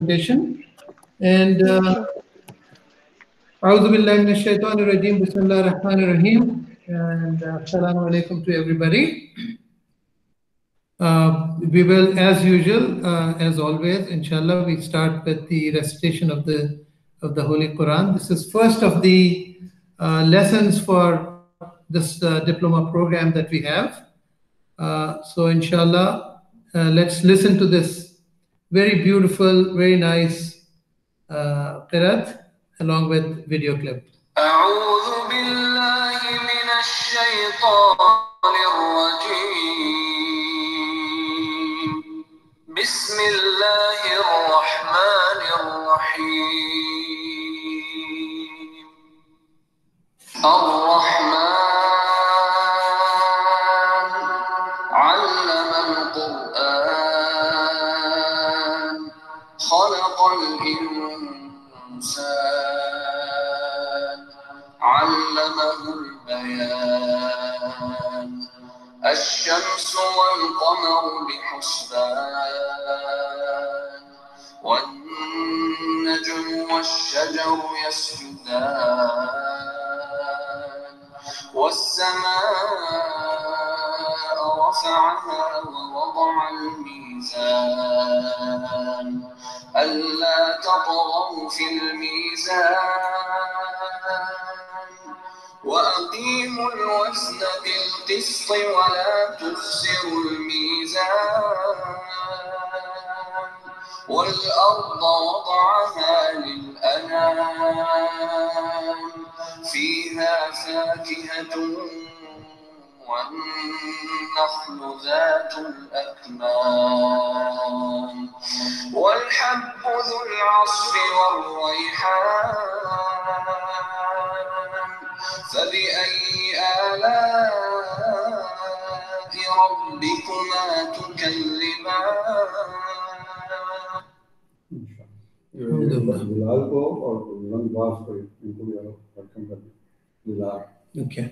presentation. And A'udhu billahi minash shaitanir rajeem. Bismillahir rahmanir rahim. And assalamu alaikum to everybody. We will, as usual, as always, inshallah, we start with the recitation of the Holy Quran. This is first of the lessons for this diploma program that we have. So inshallah, let's listen to this very beautiful, very nice qiraat along with video clip. أعوذ بالله من الشيطان الرجيم بسم الله الرحمن الرحيم الرحمن علم القرآن خلق الإنسان علمه البيان الشمس والقمر بحسبان والنجم والشجر يسجدان والسماء رفعها ووضع الميزان ألا تطغوا في الميزان وأقيموا الوزن بالقسط ولا تخسروا الميزان والأرض وضعها للأنام فيها فاكهة والنخل ذات الأكمام والحب ذو العصف والريحان فبأي آلاء ربكما تكذبان Okay.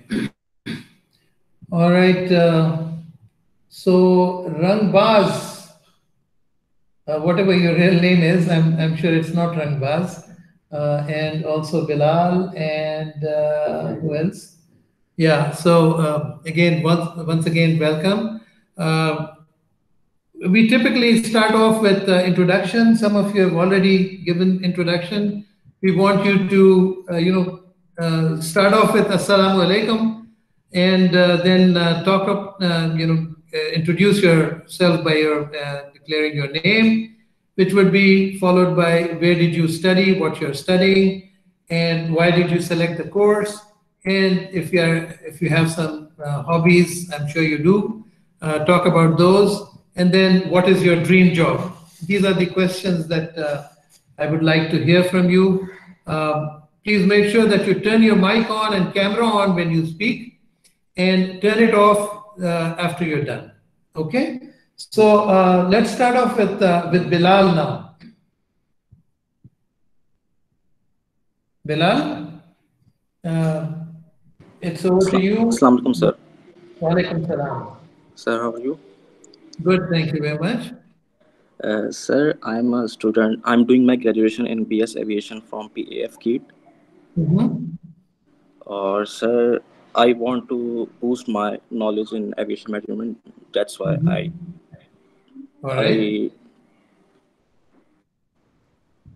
All right. So Rangbaz, whatever your real name is, I'm sure it's not Rangbaz, and also Bilal and who else? Yeah. So again, once again, welcome. We typically start off with introduction. Some of you have already given introduction. We want you to start off with Assalamu alaikum, and then talk up, introduce yourself by your declaring your name, which would be followed by where did you study, what you're studying, and why did you select the course, and if you have some hobbies, I'm sure you do, talk about those, and then what is your dream job? These are the questions that I would like to hear from you. Please make sure that you turn your mic on and camera on when you speak, and turn it off after you're done. Okay? So let's start off with Bilal now. Bilal, it's over to you. Assalamu alaikum, sir. Wa alaikum salam. Sir, how are you? Good, thank you very much. Sir, I'm a student. I'm doing my graduation in BS Aviation from PAF KIT. Sir, I want to boost my knowledge in aviation management. That's why I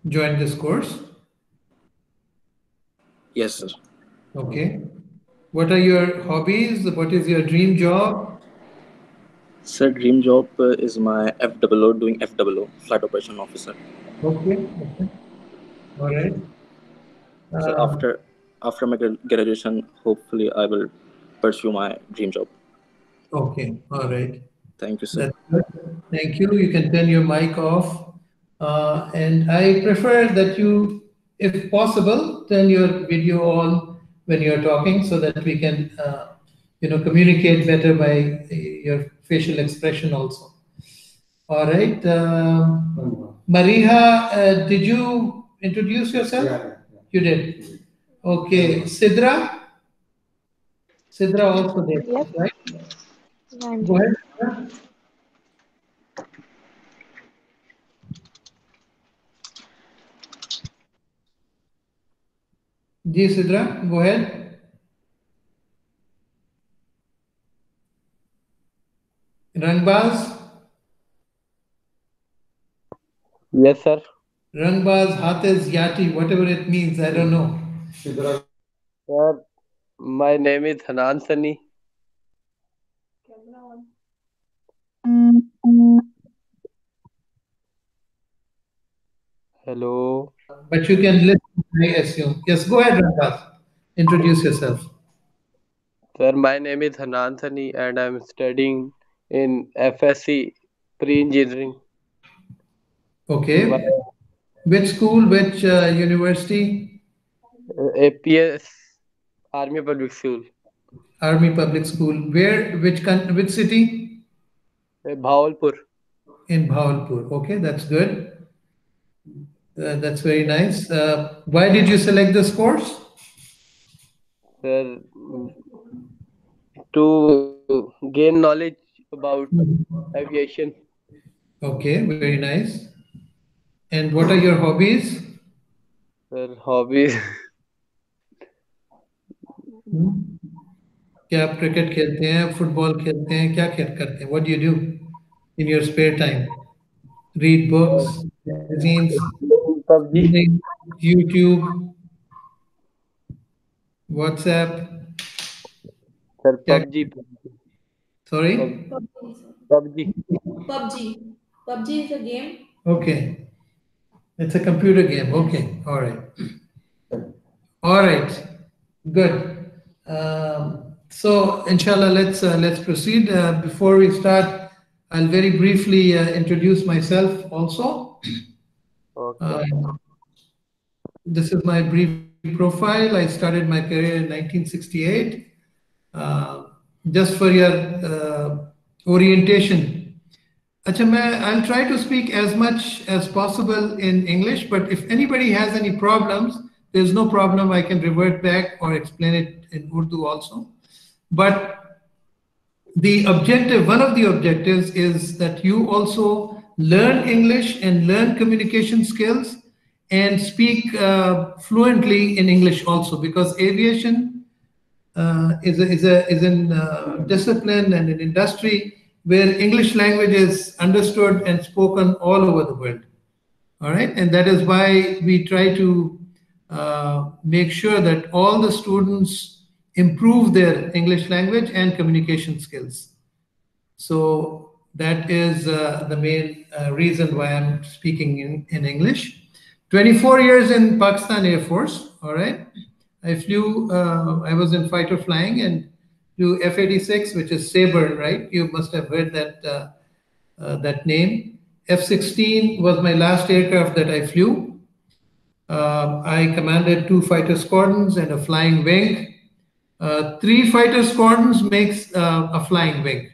joined this course. Yes, sir. Okay. What are your hobbies? What is your dream job? Sir, dream job is my FOO, doing FOO, Flight Operation Officer. Okay. All right. So after my graduation, hopefully I will pursue my dream job. Okay. All right. Thank you, sir. Thank you. You can turn your mic off. And I prefer that you, if possible, turn your video on when you're talking so that we can, communicate better by your facial expression also. All right. Mariha, did you introduce yourself? Yeah. You did. Okay. Sidra also there, Yes. right? Yeah, Go ahead. Sidra. Ji Sidra, go ahead. Rangbaz, Yes, sir. Rangbaz, Hafiz, Yati, whatever it means, I don't know. Sir, my name is Hanan Sani. Hello. But you can listen, I assume. Yes, go ahead, Rangbaz. Introduce yourself. Sir, my name is Hanan Sani and I'm studying in FSC pre-engineering. My Okay. Which school, which university? APS Army Public School. Army Public School. Where, which city? Bhawalpur. In Bhavalpur. Okay, that's good. That's very nice. Why did you select this course? Sir, to gain knowledge about aviation. Okay, very nice. And what are your hobbies? Sir, hobbies. Hmm? क्या आप cricket खेलते हैं football खेलते हैं क्या खेल करते हैं what do you do in your spare time read books magazines PUBG. YouTube WhatsApp Sir, क्या PUBG. Sorry PUBG. PUBG. PUBG is a game. Okay it's a computer game okay all right good so inshallah let's proceed before we start I'll very briefly introduce myself also. Okay. uh, This is my brief profile. I started my career in 1968. Uh, just for your orientation. Acha, I'll try to speak as much as possible in English, but if anybody has any problems, there's no problem. I can revert back or explain it in Urdu also. But the objective, one of the objectives is that you also learn English and learn communication skills and speak fluently in English also because aviation is an discipline and an industry where English language is understood and spoken all over the world. All right, and that is why we try to make sure that all the students improve their English language and communication skills. So that is the main reason why I'm speaking in English. 24 years in Pakistan Air Force, all right. I was in fighter flying and flew F-86, which is Sabre, right? You must have heard that name. F-16 was my last aircraft that I flew. I commanded 2 fighter squadrons and a flying wing. 3 fighter squadrons makes a flying wing.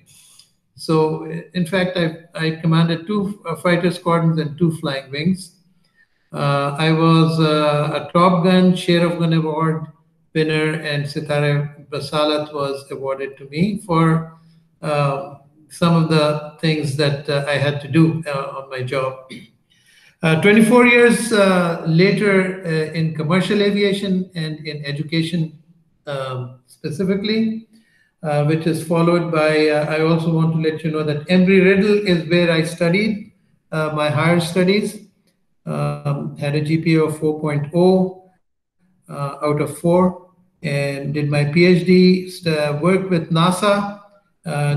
So, in fact, I commanded 2 fighter squadrons and 2 flying wings. I was a Top Gun Share of Gun Award winner, and Sitare Basalat was awarded to me for some of the things that I had to do on my job. 24 years later in commercial aviation and in education specifically, which is followed by, I also want to let you know that Embry-Riddle is where I studied my higher studies. Had a GPA of 4.0 out of 4 and did my PhD, worked with NASA,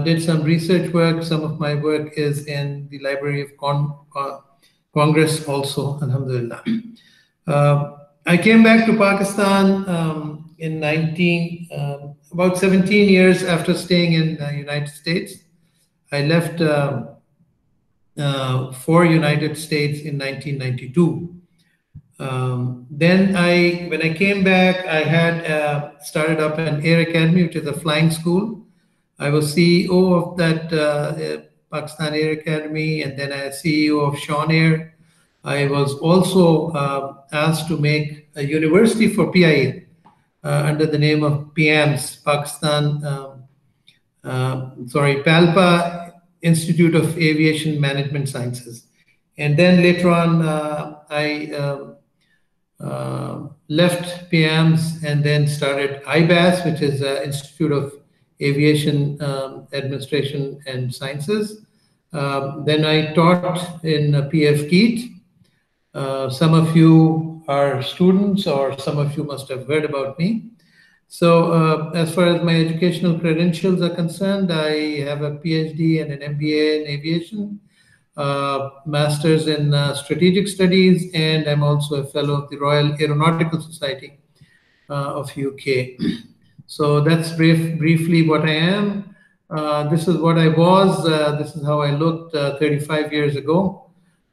did some research work. Some of my work is in the Library of Congress also, alhamdulillah. I came back to Pakistan in about 17 years after staying in the United States. I left for United States in 1992. Then when I came back, I had started up an Air Academy, which is a flying school. I was CEO of that Pakistan Air Academy, and then I was CEO of Sean Air. I was also asked to make a university for PIA under the name of PAMS, PALPA Institute of Aviation Management Sciences. And then later on, I left PAMS and then started IBAS, which is Institute of Aviation Administration and Sciences. Then I taught in PF Keat. Some of you are students, or some of you must have heard about me. So, as far as my educational credentials are concerned, I have a PhD and an MBA in aviation, master's in strategic studies, and I'm also a fellow of the Royal Aeronautical Society of UK. So that's briefly what I am. This is what I was. This is how I looked 35 years ago.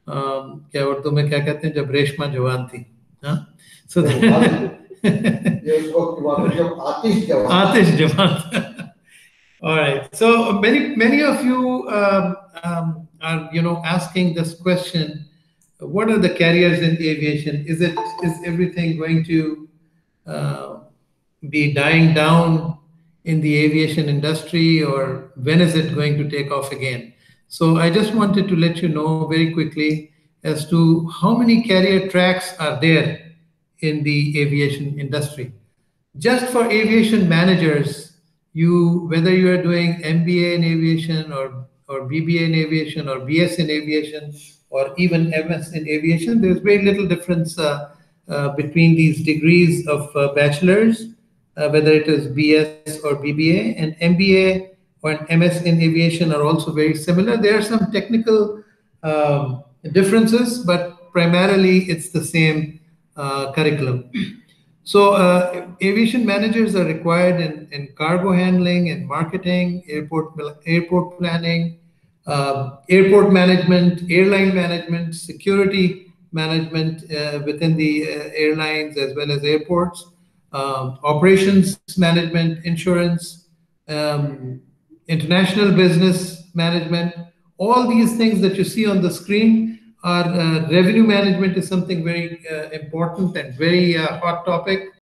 क्या उर्दू में क्या कहते हैं जब रेशमा जवान थी, हाँ? So आतिश जवान. All right. So many of you are asking this question: what are the carriers in aviation? Is everything going to be dying down in the aviation industry, or when is it going to take off again? So I just wanted to let you know very quickly as to how many carrier tracks are there in the aviation industry. Just for aviation managers, whether you are doing MBA in aviation or BBA in aviation or BS in aviation or even MS in aviation, there's very little difference between these degrees of bachelor's, whether it is BS or BBA, and MBA or an MS in aviation are also very similar. There are some technical differences, but primarily it's the same curriculum. So aviation managers are required in cargo handling and marketing, airport planning, airport management, airline management, security management within the airlines as well as airports, operations management, insurance, international business management. All these things that you see on the screen are revenue management is something very important and very hot topic.